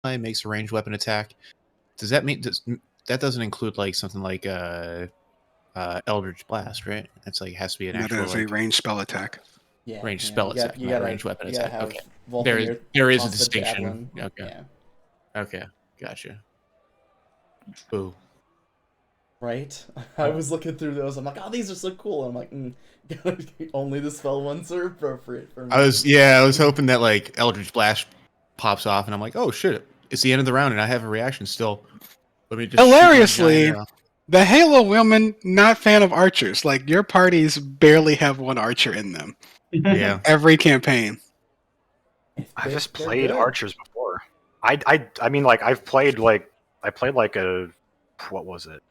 makes a ranged weapon attack. Does that mean that doesn't include like something like Eldritch Blast, right? That's like has to be an That actual is a ranged spell attack. Yeah, ranged spell attack, you not gotta, ranged weapon you gotta attack. have Okay, Volfamir there is a toss the distinction. javelin. Okay, Yeah. okay, gotcha. Ooh. Right? I was looking through those. I'm like, oh, these are so cool. And I'm like, only the spell ones are appropriate for me. I was hoping that like Eldritch Blast pops off, and I'm like, oh shit, it's the end of the round, and I have a reaction still. Let me just hilariously. The Halo women not fan of archers. Like your parties barely have one archer in them. Yeah. Every campaign. I've just played archers before. I mean, like I played like a, what was it?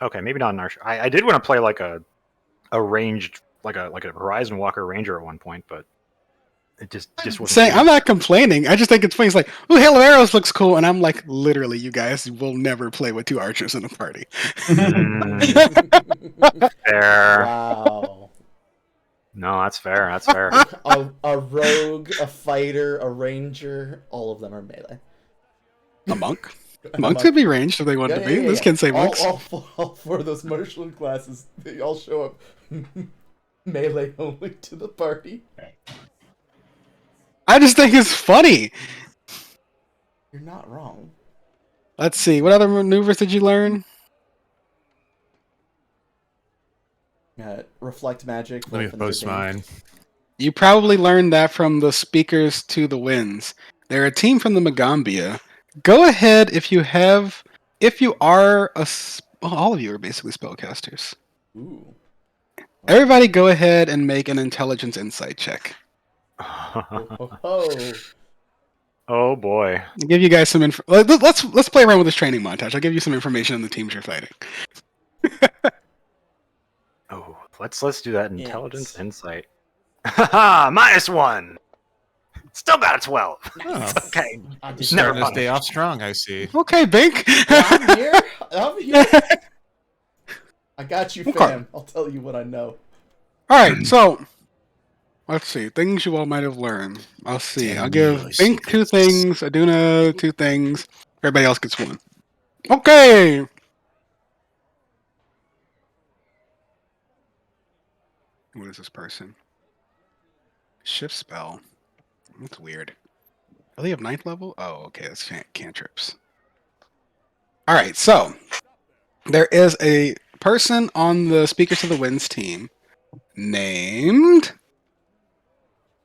Okay, maybe not an archer. I did want to play like a ranged, like a Horizon Walker Ranger at one point, but it just wasn't. Saying I'm not complaining. I just think it's funny. It's like, oh, Halo Arrows looks cool, and I'm like, literally, you guys will never play with two archers in a party. Fair. Wow. No, that's fair. That's fair. A rogue, a fighter, a ranger, all of them are melee. A monk. Monks could be ranged if they want to be. This can say monks. All four of those martial classes, they all show up melee only to the party. I just think it's funny. You're not wrong. Let's see. What other maneuvers did you learn? Reflect magic. Let me post mine. You probably learned that from the speakers to the winds. They're a team from the Magambia. Go ahead if you are all of you are basically spellcasters. Ooh. Everybody go ahead and make an intelligence insight check. Oh boy. I'll give you guys some info. Let's play around with this training montage. I'll give you some information on the teams you're fighting. Oh, let's do that. Intelligence insight. -1. Still got a 12. Oh. It's okay. I'm starting to stay off strong, I see. Okay, Bink. I'm here. I got you, fam. I'll tell you what I know. Alright, so let's see. Things you all might have learned. I'll see. I'll give Bink 2 things, Aduna 2 things. Everybody else gets 1. Okay! What is this person? Shift spell. That's weird. Oh, they have 9th level? Oh, okay, that's cantrips. Alright, so there is a person on the Speakers to the Winds team named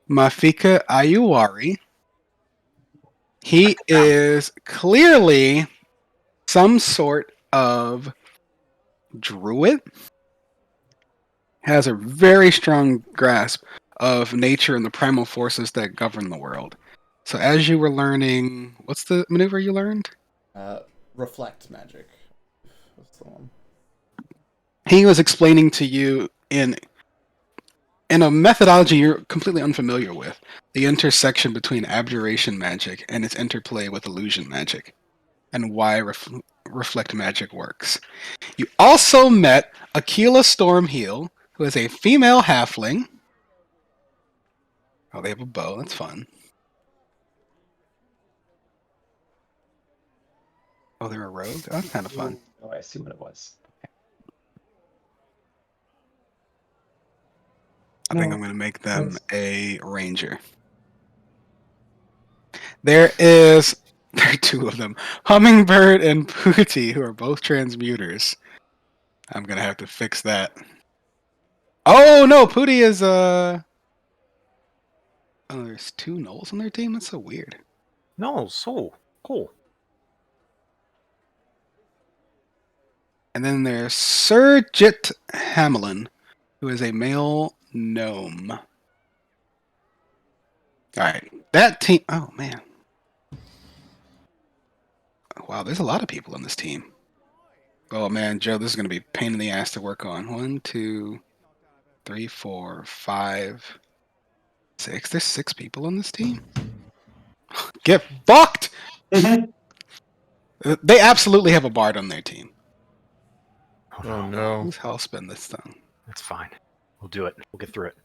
Mafika Ayuwari. He is clearly some sort of druid. Has a very strong grasp of nature and the primal forces that govern the world. So as you were learning, what's the maneuver you learned? Reflect magic. What's the one? He was explaining to you in a methodology you're completely unfamiliar with, the intersection between abjuration magic and its interplay with illusion magic, and why reflect magic works. You also met Aquila Stormheal, who is a female halfling. Oh, they have a bow. That's fun. Oh, they're a rogue? Oh, that's kind of fun. Oh, I see what it was. I think I'm going to make them a ranger. There are 2 of them. Hummingbird and Pooty, who are both transmuters. I'm going to have to fix that. Oh, no, Pooty is, Oh, there's 2 gnolls on their team? That's so weird. No, so cool. And then there's Serjit Hamelin, who is a male gnome. Alright, that team... Oh, man. Wow, there's a lot of people on this team. Oh, man, Joe, this is going to be a pain in the ass to work on. 1, 2, 3, 4, 5, 6. There's 6 people on this team? Get fucked! They absolutely have a bard on their team. Oh no. Who's Hellspin this time? That's fine. We'll do it. We'll get through it.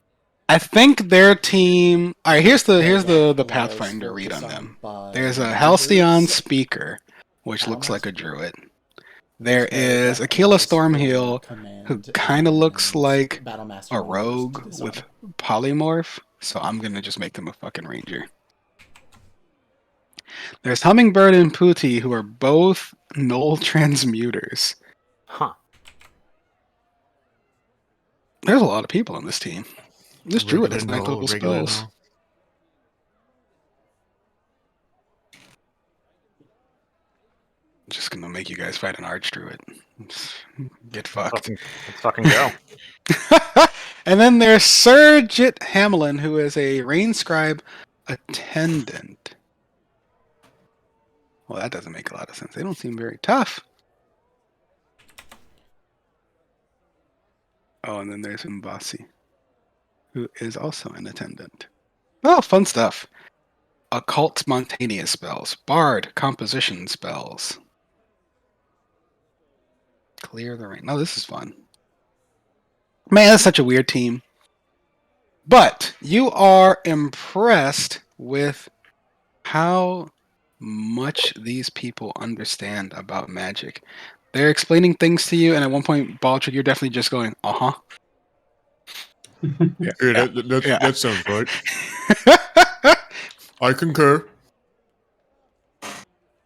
I think their team. All right, here's the Allies Pathfinder read focus on them. by There's a Halcyon managers, Speaker, which looks like a Battlemaster. druid. Which There they is Aquila recognize for Stormheal, who command kind of looks and like Battlemaster a maneuvers to rogue with disarm. polymorph, so I'm gonna just make them a fucking ranger. There's Hummingbird and Pooty, who are both null transmuters. Huh. There's a lot of people on this team. This druid Regular has 9 null, total regular spells. null. Just gonna make you guys fight an arch druid. Get fucked. Let's fucking go. And then there's Sir Jit Hamelin, who is a Rain Scribe attendant. Well, that doesn't make a lot of sense. They don't seem very tough. Oh, and then there's Mbasi, who is also an attendant. Oh, fun stuff. Occult spontaneous spells. Bard composition spells. Clear the rain. Oh, this is fun. Man, that's such a weird team. But you are impressed with how much these people understand about magic. They're explaining things to you, and at one point, Baldric, you're definitely just going, uh-huh. Yeah, that sounds right. Yeah. I concur.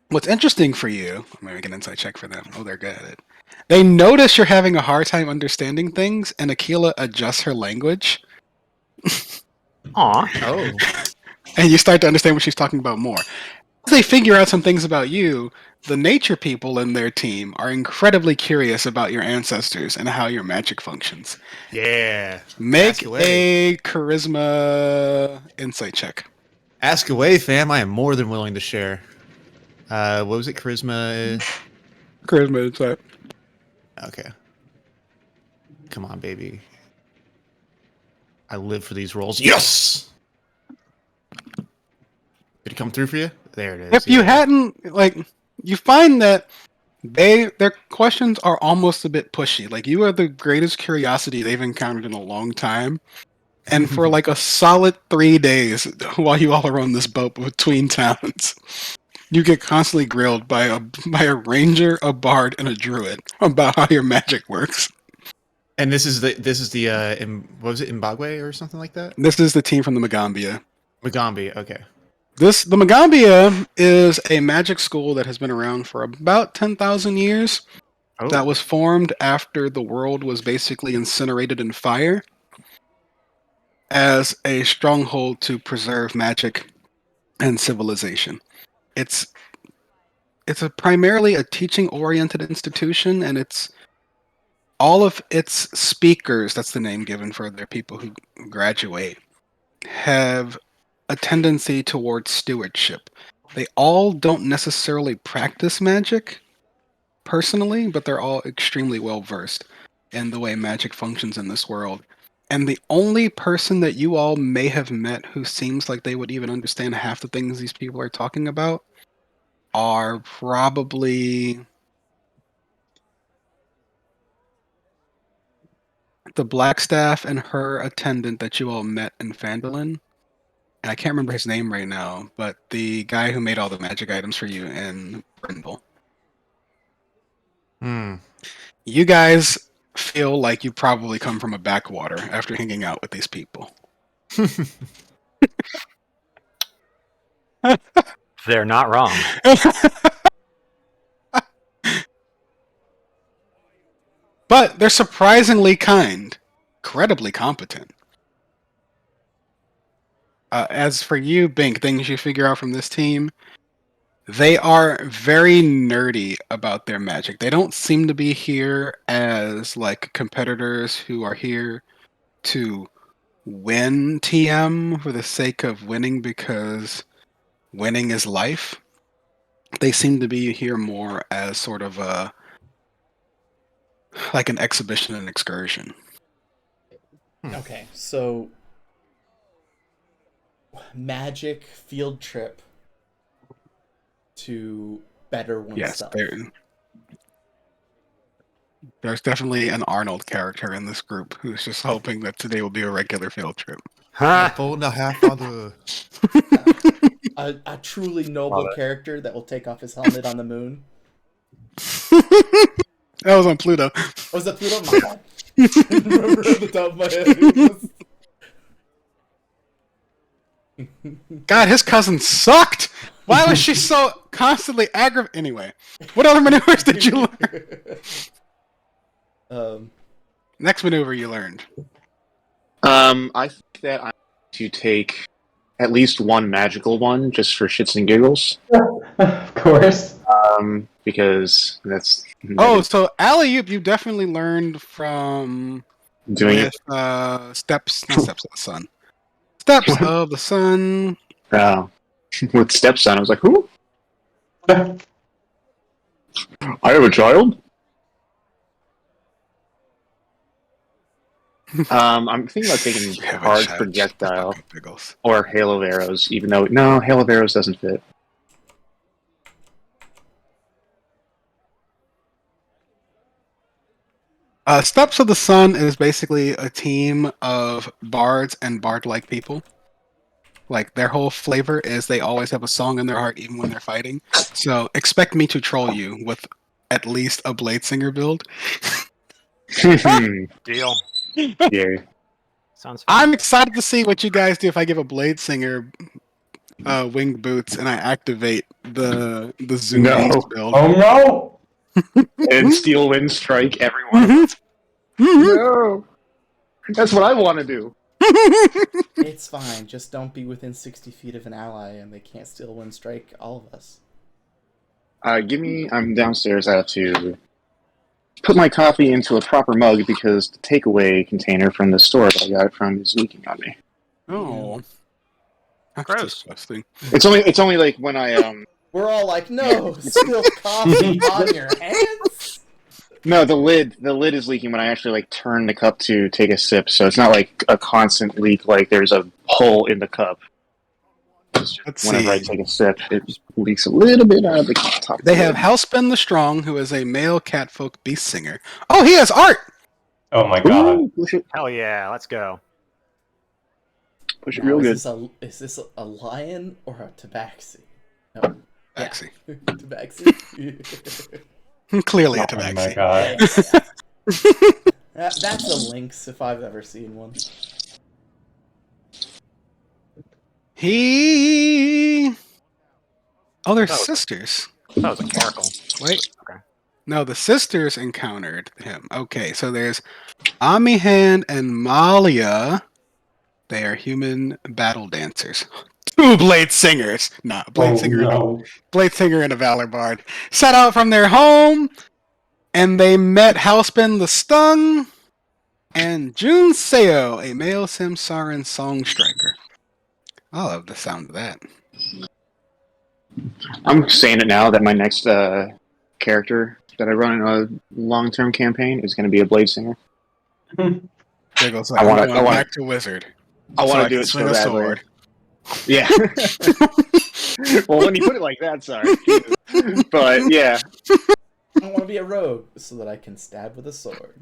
What's interesting for you, I'm going to make an insight check for them. Oh, they're good at it. They notice you're having a hard time understanding things, and Aquila adjusts her language, Aw. Oh. and you start to understand what she's talking about more. As they figure out some things about you, the nature people in their team are incredibly curious about your ancestors and how your magic functions. Yeah. Make Ask away. a charisma insight check. Ask away, fam. I am more than willing to share. What was it? Charisma. Charisma insight. Okay. Come on, baby. I live for these roles. Yes! Did it come through for you? There it is. If you hadn't, you find that their questions are almost a bit pushy. Like, you are the greatest curiosity they've encountered in a long time. And for like a solid 3 days, while you all are on this boat between towns, you get constantly grilled by a ranger, a bard, and a druid about how your magic works. And this is the what was it, Mbagwe or something like that? This is the team from the Magambia. Magambi, okay. The Magambia is a magic school that has been around for about 10,000 years. Oh. That was formed after the world was basically incinerated in fire as a stronghold to preserve magic and civilization. It's primarily a teaching-oriented institution, and it's all of its speakers, that's the name given for their people who graduate, have a tendency towards stewardship. They all don't necessarily practice magic personally, but they're all extremely well versed in the way magic functions in this world. And the only person that you all may have met who seems like they would even understand half the things these people are talking about are probably the Blackstaff and her attendant that you all met in Phandalin. And I can't remember his name right now, but the guy who made all the magic items for you in Brindle. You guys feel like you probably come from a backwater after hanging out with these people. They're not wrong. But they're surprisingly kind, incredibly competent. As for you, Bink, things you figure out from this team, they are very nerdy about their magic. They don't seem to be here as like competitors who are here to win TM for the sake of winning because winning is life. They seem to be here more as sort of like an exhibition and excursion. Okay, so magic field trip to better oneself. Yes, There's definitely an Arnold character in this group who's just hoping that today will be a regular field trip. Huh? 4.5 on the. A truly noble Love it. character that will take off his helmet on the moon. That was on Pluto. Oh, was that Pluto? My bad. I remember at the top of my head. God, his cousin sucked. Why was she so constantly aggravated? Anyway, what other maneuvers did you learn? Next maneuver you learned. I think that I'm going to take at least one magical one just for shits and giggles. Of course. Because that's. Oh, so alley-oop you definitely learned from doing it. Steps, not Steps of the Sun. Steps of the Sun. With stepson, I was like, who? I have a child? I'm thinking about taking hard projectile or hail of arrows, even though no, hail of arrows doesn't fit. Steps of the Sun is basically a team of bards and bard-like people. Like, their whole flavor is they always have a song in their heart even when they're fighting. So, expect me to troll you with at least a Blade Singer build. Deal. Yeah. Sounds fun. I'm excited to see what you guys do if I give a Blade Singer winged boots and I activate the Zoom build. Oh no! And Steel Wind Strike everyone. No! That's what I want to do. It's fine. Just don't be within 60 feet of an ally, and they can't still win strike all of us. I'm downstairs. I have to put my coffee into a proper mug because the takeaway container from the store that I got it from is leaking on me. Oh. That's Gross. disgusting. It's only like when I We're all like, no, spill coffee on your hands. No, the lid is leaking when I actually like turn the cup to take a sip, so it's not like a constant leak like there's a hole in the cup. It's just whenever I take a sip, it leaks a little bit out of the top. They have Hellspin the Strong, who is a male catfolk beast singer. Oh, he has art! Oh my god. Ooh, push it Hell yeah, let's go. real good. Is this a lion or a tabaxi? No. Tabaxi. Yeah. Tabaxi. Clearly a Oh my tabaxi. god. That's a lynx if I've ever seen one. Oh, they're Oh. sisters. That was a caracal. Wait. Okay. No, the sisters encountered him. Okay, so there's Amihan and Malia. They are human battle dancers. Two Blade Singers. Nah, Blade Singer and a Valor Bard. Set out from their home, and they met Hellspin the Stung and Jun Seo, a male Samsaran song striker. I love the sound of that. I'm saying it now that my next character that I run in a long-term campaign is going to be a Blade Singer. There goes I want back to Wizard. I want to do can it swing so a badly. sword. Yeah. Well, when you put it like that, sorry. But yeah. I want to be a rogue so that I can stab with a sword.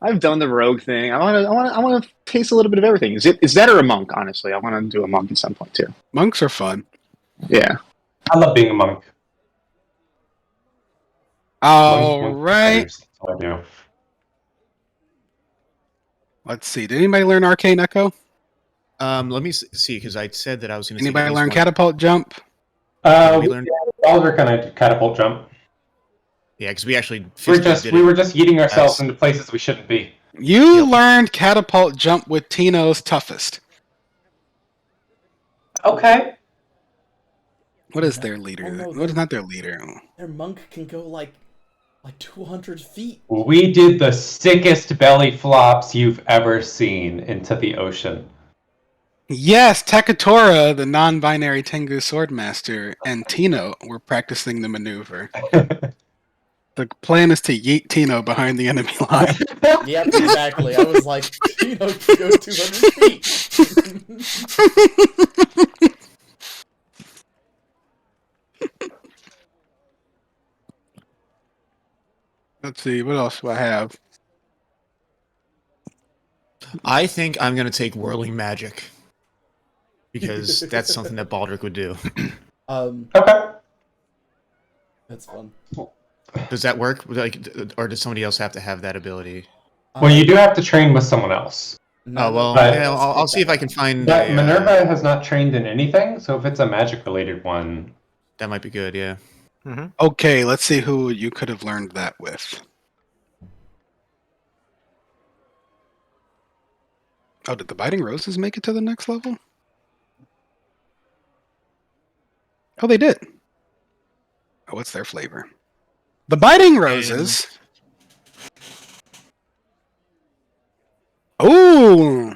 I've done the rogue thing. I want to taste a little bit of everything. Is that or a monk? Honestly, I want to do a monk at some point too. Monks are fun. Yeah. I love being a monk. All right. That's all I do. Let's see. Did anybody learn Arcane Echo? Let me see because I said that I was going to. Anybody learn Catapult Jump? We all are gonna catapult jump. Yeah, because we actually We were just yeeting ourselves into places we shouldn't be. You learned Catapult Jump with Tino's Toughest. Okay. What is their leader? Oh, no, What is not their leader? Their monk can go like 200 feet. We did the sickest belly flops you've ever seen into the ocean. Yes, Takatora, the non-binary Tengu Swordmaster, and Tino were practicing the maneuver. The plan is to yeet Tino behind the enemy line. Yep, exactly. I was like, Tino can go 200 feet. Let's see. What else do I have? I think I'm gonna take Whirling Magic because that's something that Baldric would do. Okay. That's fun. Does that work? Like, or does somebody else have to have that ability? Well, you do have to train with someone else. Oh well, But- yeah, I'll see if I can find. But Minerva has not trained in anything, so if it's a magic-related one, That might be good. Yeah. Okay, let's see who you could have learned that with. Oh, did the Biting Roses make it to the next level? Oh, they did. Oh, what's their flavor? The Biting Roses. Oh!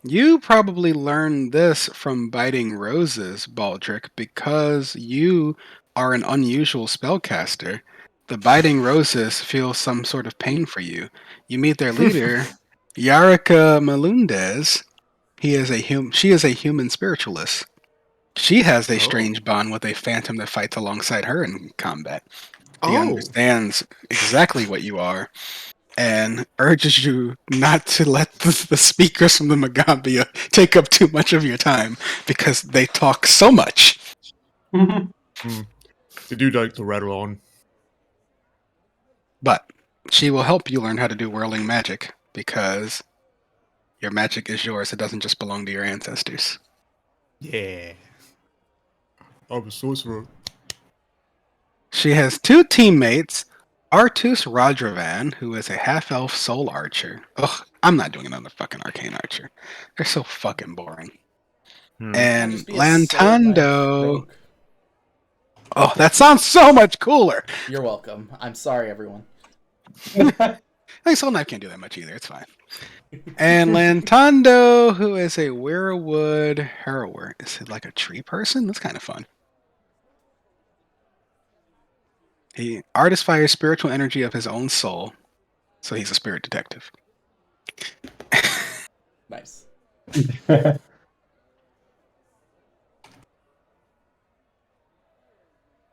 You probably learned this from Biting Roses, Baldric, because you are an unusual spellcaster. The Biting Roses feel some sort of pain for you. You meet their leader, Yarika Melundez. She is a human spiritualist. She has a strange bond with a phantom that fights alongside her in combat. He understands exactly what you are and urges you not to let the speakers from the Magambia take up too much of your time because they talk so much. They do like the rattle on. But she will help you learn how to do whirling magic because your magic is yours. It doesn't just belong to your ancestors. Yeah. I'm a sorcerer. She has two teammates, Artus Radravan, who is a half-elf soul archer. Ugh, I'm not doing another fucking arcane archer. They're so fucking boring. And Just be a soul magic Lantando. rogue. Oh, that sounds so much cooler. You're welcome. I'm sorry, everyone. I think Soul Knife can't do that much either. It's fine. And Lantando, who is a werewood harrower. Is it like a tree person? That's kind of fun. He artist fires spiritual energy of his own soul, so he's a spirit detective. Nice.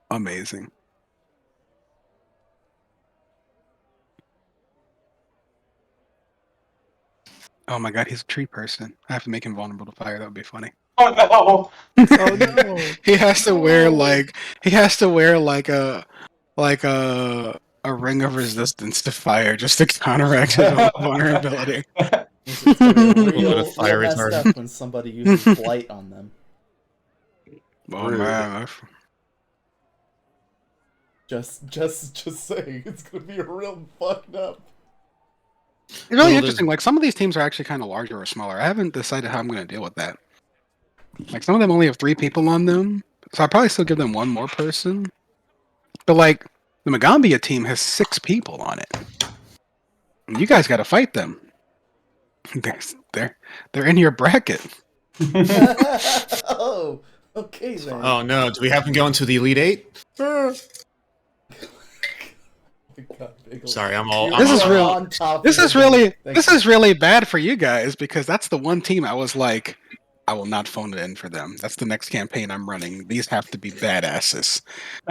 Amazing. Oh my god, he's a tree person. I have to make him vulnerable to fire. That would be funny. oh Oh no. He has to wear a ring of resistance to fire just to counteract his own vulnerability. It's gonna be Little bit real, of fire real messed retard. up when somebody uses blight on them. Oh Rude. man, Just saying, it's gonna be real fucked up. it's really Well, interesting. Like some of these teams are actually kind of larger or smaller. I haven't decided how I'm going to deal with that. Like some of them only have 3 people on them, so I'll probably still give them one more person. But like the Magambia team has 6 people on it. And you guys got to fight them. They're in your bracket. Oh, okay then. Oh no. Do we have him going to the Elite Eight? God, Bagel. Sorry, I'm all. This I'm is all- real- On top This of is it. really Thank this you. is really bad for you guys because that's the one team I was like, I will not phone it in for them. That's the next campaign I'm running. These have to be badasses.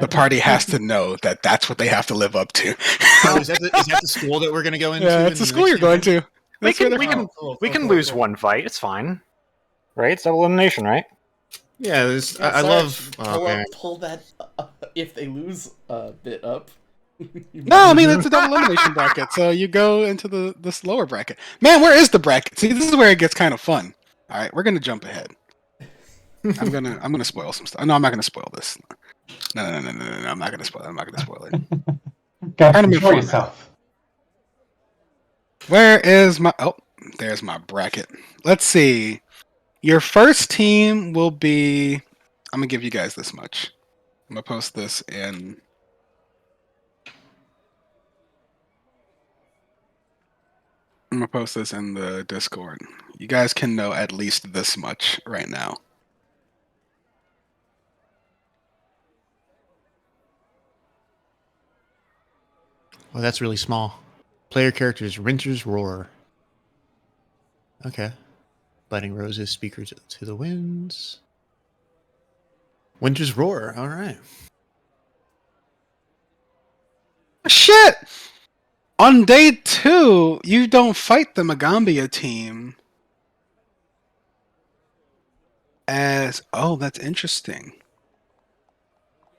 The party has to know that that's what they have to live up to. Oh, is that the school that we're gonna go into? Yeah, in it's the the school next you're going campaign? to. We That's where can, they're we from. can, we can lose one fight. It's fine, right? It's double elimination, right? Yeah, Yeah, I Sarge, love. Oh, pull man. pull that if they lose a bit up. No, I mean it's a double elimination bracket, so you go into this lower bracket. Man, where is the bracket? See, this is where it gets kind of fun. All right, we're gonna jump ahead. I'm gonna spoil some stuff. No, I'm not gonna spoil this. No, I'm not gonna spoil it. I'm not gonna spoil it. God, Tournament enjoy format. yourself. Where is my? Oh, there's my bracket. Let's see. Your first team will be. I'm gonna give you guys this much. I'm gonna post this in. I'm gonna post this in the Discord. You guys can know at least this much right now. Oh, that's really small. Player characters: Winter's Roar. Okay. Biting Roses, Speaker to the Winds. Winter's Roar. All right. shit! On day 2, you don't fight the Magambia team as... Oh, that's interesting.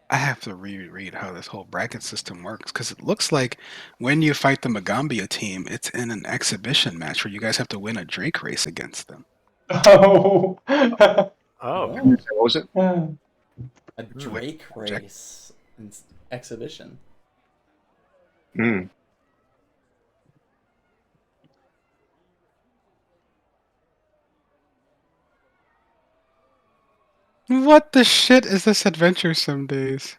I have to reread how this whole bracket system works, because it looks like when you fight the Magambia team, it's in an exhibition match where you guys have to win a Drake race against them. Oh. Oh, What was it? A Drake race exhibition. Hmm. What the shit is this adventure some days?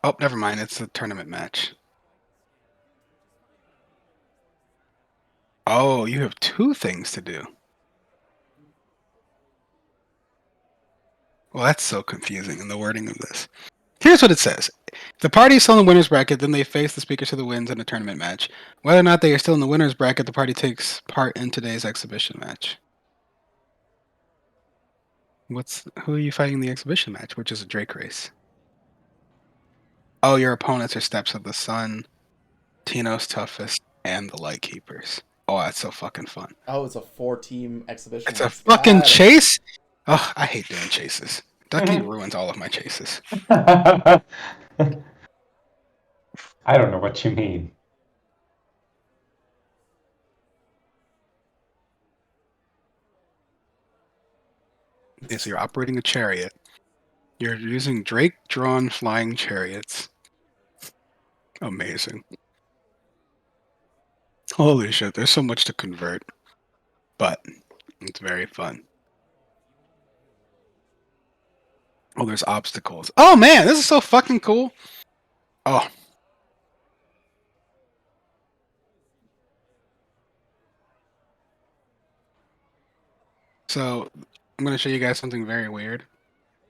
Oh, never mind. It's a tournament match. Oh, you have 2 things to do. Well, that's so confusing in the wording of this. Here's what it says. If the party is still in the winner's bracket, then they face the speakers to the wins in a tournament match. Whether or not they are still in the winner's bracket, the party takes part in today's exhibition match. Who are you fighting in the exhibition match, which is a Drake race? Oh, your opponents are Steps of the Sun, Tino's Toughest, and the Lightkeepers. Oh, that's so fucking fun. Oh, it's a 4-team exhibition. It's a fucking chase? Oh, I hate doing chases. Ducky ruins all of my chases. I don't know what you mean. Okay, so you're operating a chariot. You're using Drake-drawn flying chariots. Amazing. Holy shit, there's so much to convert. But it's very fun. Oh, there's obstacles. Oh man, this is so fucking cool. Oh. So, I'm going to show you guys something very weird.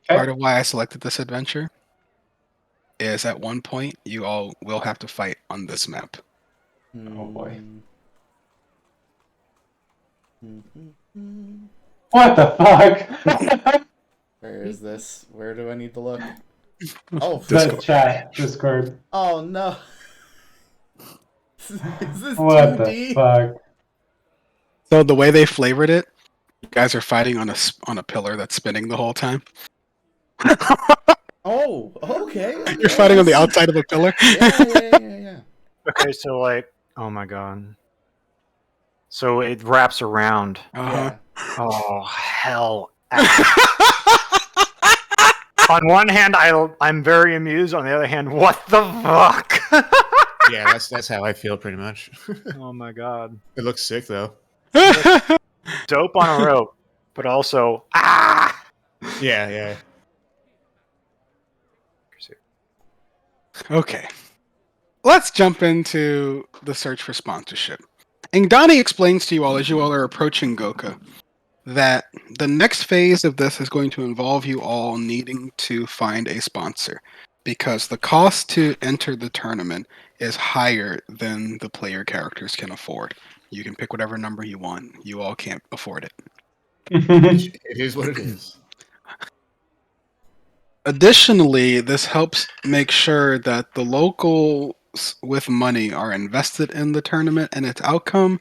Okay. Part of why I selected this adventure is at one point you all will have to fight on this map. Oh boy. Mm-hmm. What the fuck? Where is this? Where do I need to look? Oh, The chat Discord. oh no. Is this What 2D? the fuck? So the way they flavored it, you guys are fighting on a pillar that's spinning the whole time. Oh, okay. You're fighting on the outside of a pillar. Yeah. okay. So like, oh my god. So it wraps around. Uh-huh. Oh hell. On one hand, I'm very amused. On the other hand, what the fuck? Yeah, that's how I feel pretty much. Oh my god. It looks sick though. Dope on a rope, but also ah. Yeah. Okay. Let's jump into the search for sponsorship. Ingdani explains to you all as you all are approaching Goka that the next phase of this is going to involve you all needing to find a sponsor because the cost to enter the tournament is higher than the player characters can afford. You can pick whatever number you want. You all can't afford it. It is what it is. Additionally, this helps make sure that the locals with money are invested in the tournament and its outcome,